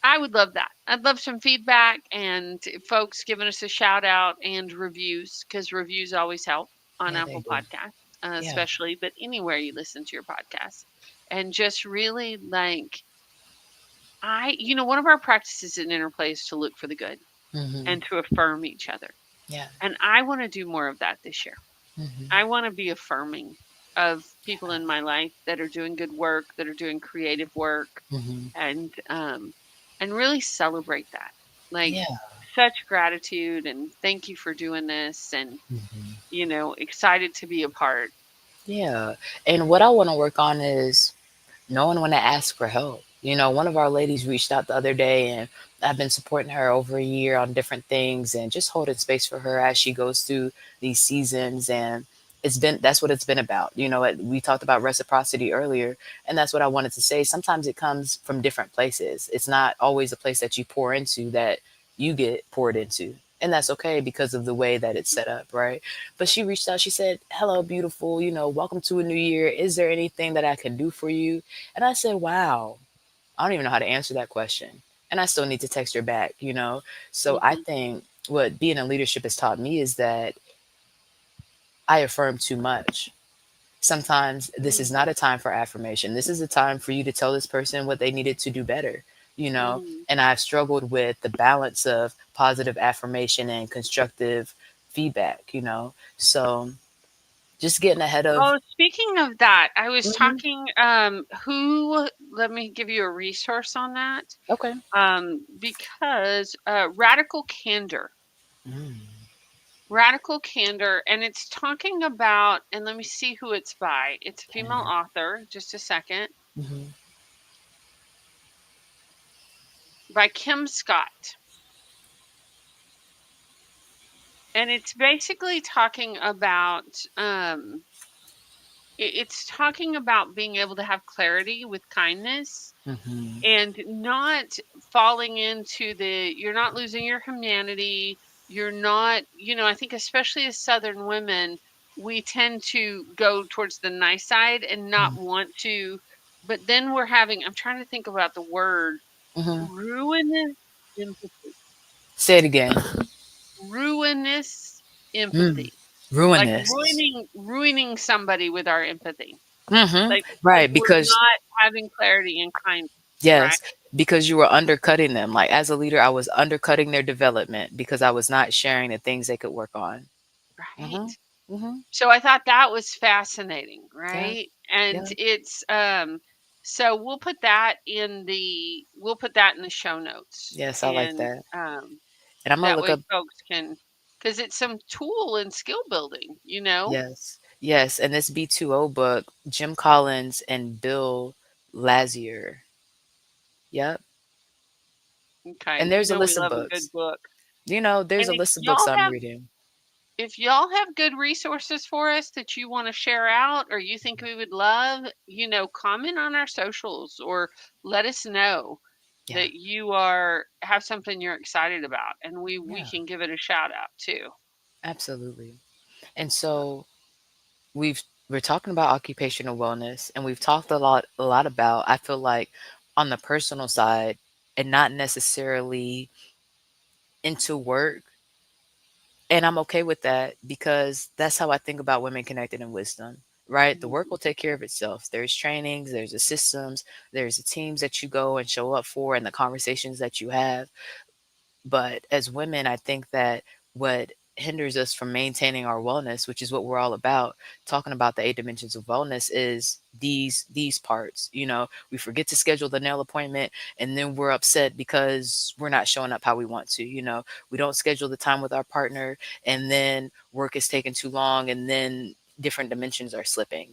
I would love that. I'd love some feedback and folks giving us a shout out and reviews, because reviews always help on Yeah, they Apple do. Podcasts, Yeah. especially, but anywhere you listen to your podcast. And just really like, one of our practices in Interplay is to look for the good Mhm. and to affirm each other. Yeah. And I want to do more of that this year. Mhm. I want to be affirming of people in my life that are doing good work, that are doing creative work, Mhm. and really celebrate that. Like, Yeah. such gratitude and thank you for doing this, and Mhm. excited to be a part. Yeah. And what I want to work on is knowing when to ask for help. One of our ladies reached out the other day, and I've been supporting her over a year on different things and just holding space for her as she goes through these seasons. And that's what it's been about. We talked about reciprocity earlier, and that's what I wanted to say. Sometimes it comes from different places. It's not always a place that you pour into that you get poured into. And that's okay because of the way that it's set up, right? But she reached out, she said, "Hello, beautiful, welcome to a new year. Is there anything that I can do for you?" And I said, wow, I don't even know how to answer that question. And I still need to text her back. So I Hmm. think what being in leadership has taught me is that I affirm too much. Sometimes this is Mm-hmm. not a time for affirmation. This is a time for you to tell this person what they needed to do better. Hmm. And I've struggled with the balance of positive affirmation and constructive feedback. So just getting ahead of. Oh, speaking of that, I was Mhm. talking, let me give you a resource on that. Okay. Because Mm. Radical Candor, and it's talking about, and let me see who it's by. It's a female Candor. author, just a second, Hmm. by Kim Scott. And it's basically talking about, it's talking about being able to have clarity with kindness Hmm. and not falling into you're not losing your humanity. You're not, I think especially as Southern women, we tend to go towards the nice side and not want to, but then I'm trying to think about the word, Hmm. ruinous empathy. Say it again. Ruinous Mm. empathy. Like Ruinous. ruining somebody with our empathy. Hmm. Like Right, we're because not having clarity and kindness, right? yes, because you were undercutting them. Like as a leader, I was undercutting their development because I was not sharing the things they could work on. Right. Hmm. Hmm. So I thought that was fascinating, Yeah. right? And Yeah. it's so we'll put that in the show notes, Yes, I like and that. And I'm gonna that look way up. folks can, because it's some tool and skill building. Yes, yes, and this B2O book, Jim Collins and Bill Lazier. Yep. Okay, And there's a we list of love a good books. book. There's And a list of books I'm reading. if y'all have good resources for us that you want to share out or you think we would love, comment on our socials or let us know Yeah. that you have something you're excited about, and we Yeah. can give it a shout out too. Absolutely. And so we're talking about occupational wellness, and we've talked a lot about, I feel like, on the personal side and not necessarily into work. And I'm okay with that because that's how I think about women connected in wisdom, right? The work Mhm. will take care of itself. There's trainings, there's the systems, there's the teams that you go and show up for, and the conversations that you have. But as women, I think that what hinders us from maintaining our wellness, which is what we're all about, talking about the 8 dimensions of wellness, is these parts. We forget to schedule the nail appointment, and then we're upset because we're not showing up how we want to. We don't schedule the time with our partner, and then work is taking too long, and then different dimensions are slipping,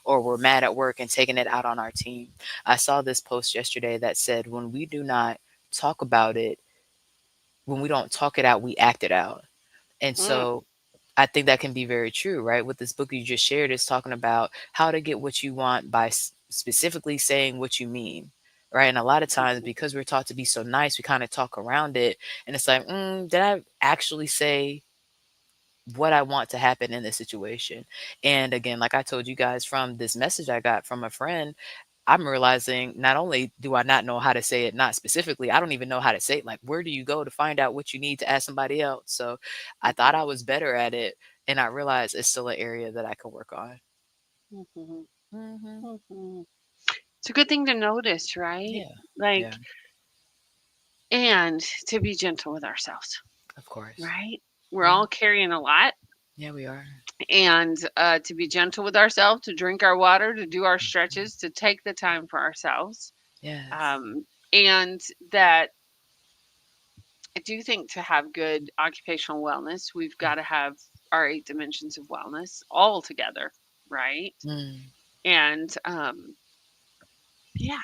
or we're mad at work and taking it out on our team. I saw this post yesterday that said, when we do not talk about it, when we don't talk it out, we act it out. And Mm, so I think that can be very true, right? What this book you just shared is talking about how to get what you want by specifically saying what you mean, right? And a lot of times, mhm, because we're taught to be so nice, we kind of talk around it. And it's like, did I actually say what I want to happen in this situation? And again, like I told you guys from this message I got from a friend, I'm realizing not only do I not know how to say it, not specifically, I don't even know how to say it. Like, where do you go to find out what you need to ask somebody else? So I thought I was better at it. And I realized it's still an area that I can work on. mhm, mhm, Hmm. mhm. It's a good thing to notice, right? Yeah. Like, Yeah. and to be gentle with ourselves, Of course. right? We're Yeah. all carrying a lot, Yeah, we are. and to be gentle with ourselves, to drink our water, to do our stretches, to take the time for ourselves. Yes. Um, and that I do think to have good occupational wellness, we've got to have our 8 dimensions of wellness all together, right? Mm. And yeah.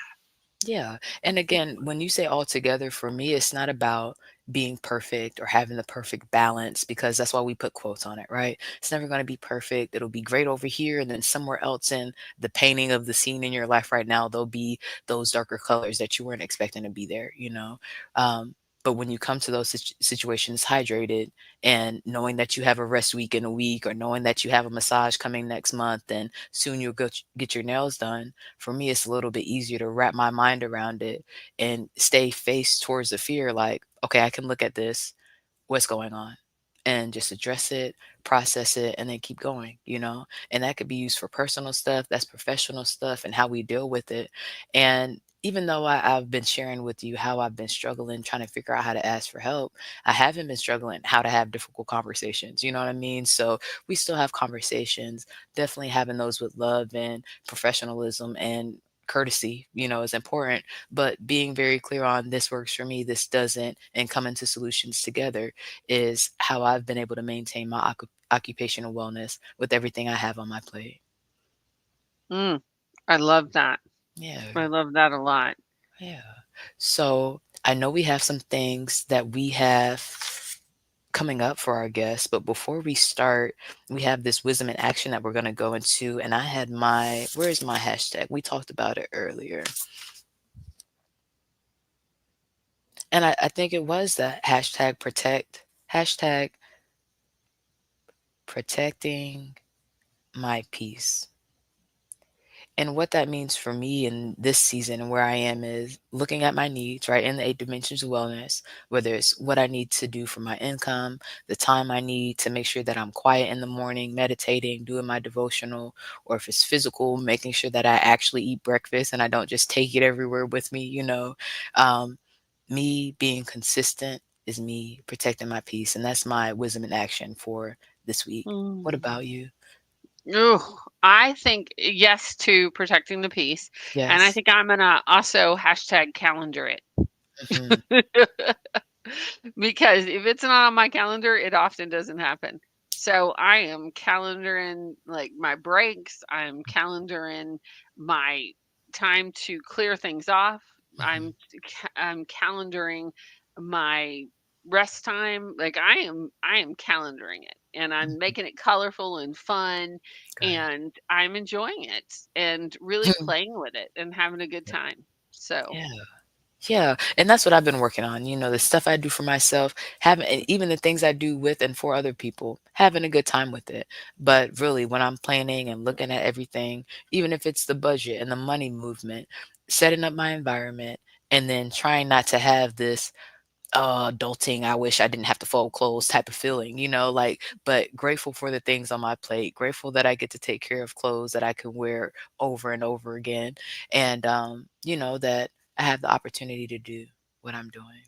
Yeah. And again, when you say all together, for me, it's not about being perfect or having the perfect balance, because that's why we put quotes on it, right? It's never going to be perfect. It'll be great over here. And then somewhere else in the painting of the scene in your life right now, there'll be those darker colors that you weren't expecting to be there. But when you come to those situations hydrated and knowing that you have a rest week in a week, or knowing that you have a massage coming next month and soon you'll go get your nails done, for me, it's a little bit easier to wrap my mind around it and stay faced towards the fear. Like, okay, I can look at this, what's going on, and just address it, process it, and then keep going. And that could be used for personal stuff, that's professional stuff, and how we deal with it. And even though I've been sharing with you how I've been struggling trying to figure out how to ask for help, I haven't been struggling how to have difficult conversations. You know what I mean? So we still have conversations, definitely having those with love and professionalism and courtesy is important, but being very clear on, this works for me, this doesn't, and coming to solutions together is how I've been able to maintain my occupational wellness with everything I have on my plate. Mm, I love that. Yeah, I love that a lot. yeah. So I know we have some things that we have coming up for our guests, but before we start, we have this wisdom in action that we're going to go into. And I had where's my hashtag? We talked about it earlier. And I think it was the hashtag protecting my peace. And what that means for me in this season and where I am is looking at my needs, right, in the 8 dimensions of wellness, whether it's what I need to do for my income, the time I need to make sure that I'm quiet in the morning, meditating, doing my devotional, or if it's physical, making sure that I actually eat breakfast and I don't just take it everywhere with me. Um, Me being consistent is me protecting my peace. And that's my wisdom in action for this week. What Mm. about you? Ooh, I think yes to protecting the peace. And I Yes. think I'm going to also hashtag calendar it. Hmm. Because if it's not on my calendar, it often doesn't happen. So I am calendaring like my breaks. I'm calendaring my time to clear things off. Hmm. I'm calendaring my rest time. Like I am calendaring it, and I'm Hmm. making it colorful and fun, Good. and I'm enjoying it and really playing with it and having a good time. So, Yeah. Yeah. And that's what I've been working on. The stuff I do for myself, having, and even the things I do with and for other people, having a good time with it. But really, when I'm planning and looking at everything, even if it's the budget and the money movement, setting up my environment, and then trying not to have this adulting, I wish I didn't have to fold clothes type of feeling, like, but grateful for the things on my plate, grateful that I get to take care of clothes that I can wear over and over again. And, that I have the opportunity to do what I'm doing.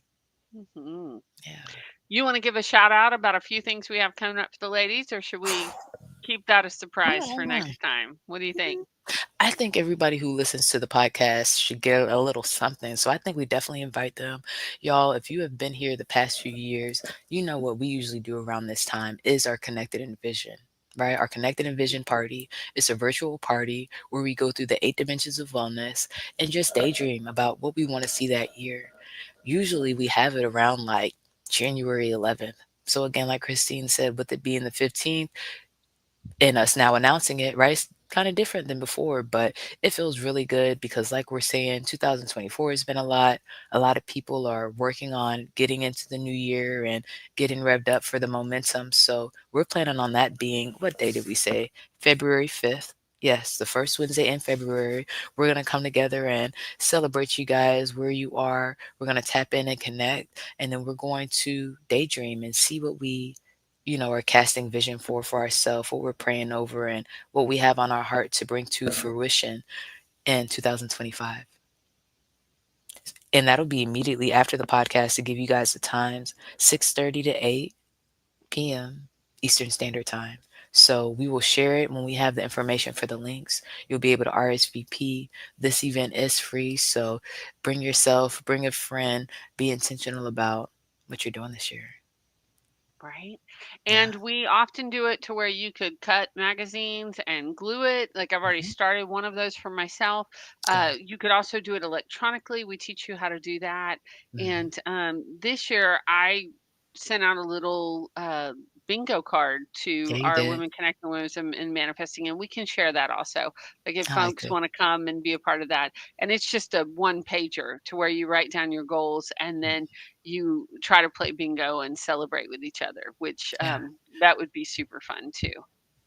mhm. Yeah. You want to give a shout out about a few things we have coming up for the ladies, or should we keep that a surprise for Mm. next time? What do you think? I think everybody who listens to the podcast should get a little something. So I think we definitely invite them. Y'all, if you have been here the past few years, you know what we usually do around this time is our connected in vision, right? Our Connected and Vision party. It's a virtual party where we go through the 8 dimensions of wellness and just daydream about what we want to see that year. Usually we have it around like January 11th. So again, like Christine said, with it being the 15th, and us now announcing it, right? It's kind of different than before, but it feels really good because, like we're saying, 2024 has been a lot. A lot of people are working on getting into the new year and getting revved up for the momentum. So we're planning on that being, what day did we say? February 5th. Yes, the first Wednesday in February. We're going to come together and celebrate you guys where you are. We're going to tap in and connect. And then we're going to daydream and see what we are casting vision for ourselves, what we're praying over, and what we have on our heart to bring to fruition in 2025. And that'll be immediately after the podcast to give you guys the times, 6:30 to 8 p.m. Eastern Standard Time. So we will share it when we have the information for the links. You'll be able to RSVP. This event is free, so bring yourself, bring a friend, be intentional about what you're doing this year. Right? Yeah. And we often do it to where you could cut magazines and glue it. Like I've already Mhm. started one of those for myself. Yeah. You could also do it electronically. We teach you how to do that. Mhm. And this year I sent out a little bingo card to Yeah, you our did. Women Connecting Women and Manifesting, and we can share that also. Like if I like folks it. want to come and be a part of that. And it's just a one pager to where you write down your goals and then you try to play bingo and celebrate with each other, which Yeah. that would be super fun too.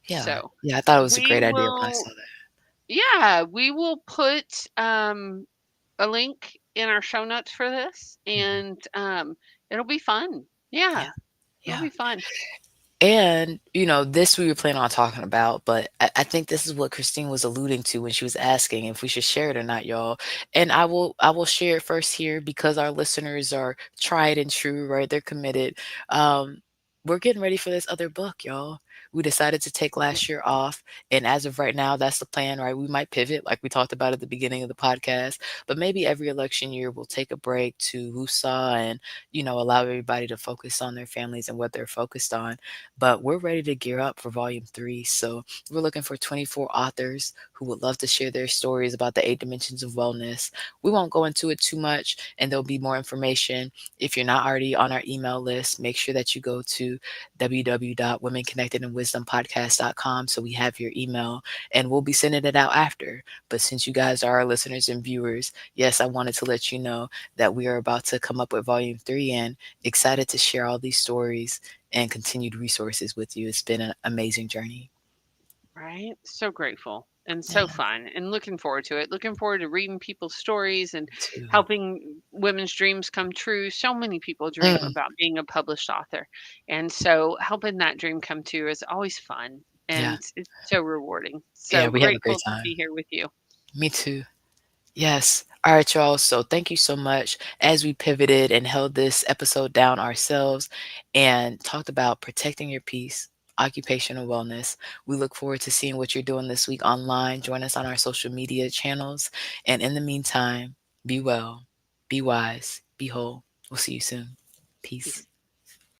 Yeah. So Yeah, I thought it was a we great idea when I will, saw that. yeah, we will put a link in our show notes for this, Mhm. and it'll be fun. Yeah, Yeah. it'll Yeah. be fun. And, this we were planning on talking about, but I think this is what Christine was alluding to when she was asking if we should share it or not, y'all. And I will share it first here because our listeners are tried and true, right? They're committed. We're getting ready for this other book, y'all. We decided to take last year off, and as of right now, that's the plan, right? We might pivot, like we talked about at the beginning of the podcast, but maybe every election year we'll take a break to woosah and allow everybody to focus on their families and what they're focused on, but we're ready to gear up for volume 3. So we're looking for 24 authors who would love to share their stories about the 8 dimensions of wellness. We won't go into it too much, and there'll be more information. If you're not already on our email list, make sure that you go to www.womenconnectedinwisdompodcast.com so we have your email, and we'll be sending it out after. But since you guys are our listeners and viewers, yes, I wanted to let you know that we are about to come up with volume 3 and excited to share all these stories and continued resources with you. It's been an amazing journey. Right? So grateful and so Yeah, fun and looking forward to it. Looking forward to reading people's stories and me too. helping women's dreams come true. So many people dream Mm, about being a published author. And so helping that dream come true is always fun yeah, and it's so rewarding. yeah, So we have a great grateful to time. be here with you. Me too. Yes. All right, y'all. So thank you so much as we pivoted and held this episode down ourselves and talked about protecting your peace, occupational wellness. We look forward to seeing what you're doing this week online. Join us on our social media channels. And in the meantime, be well, be wise, be whole. We'll see you soon. Peace. Peace.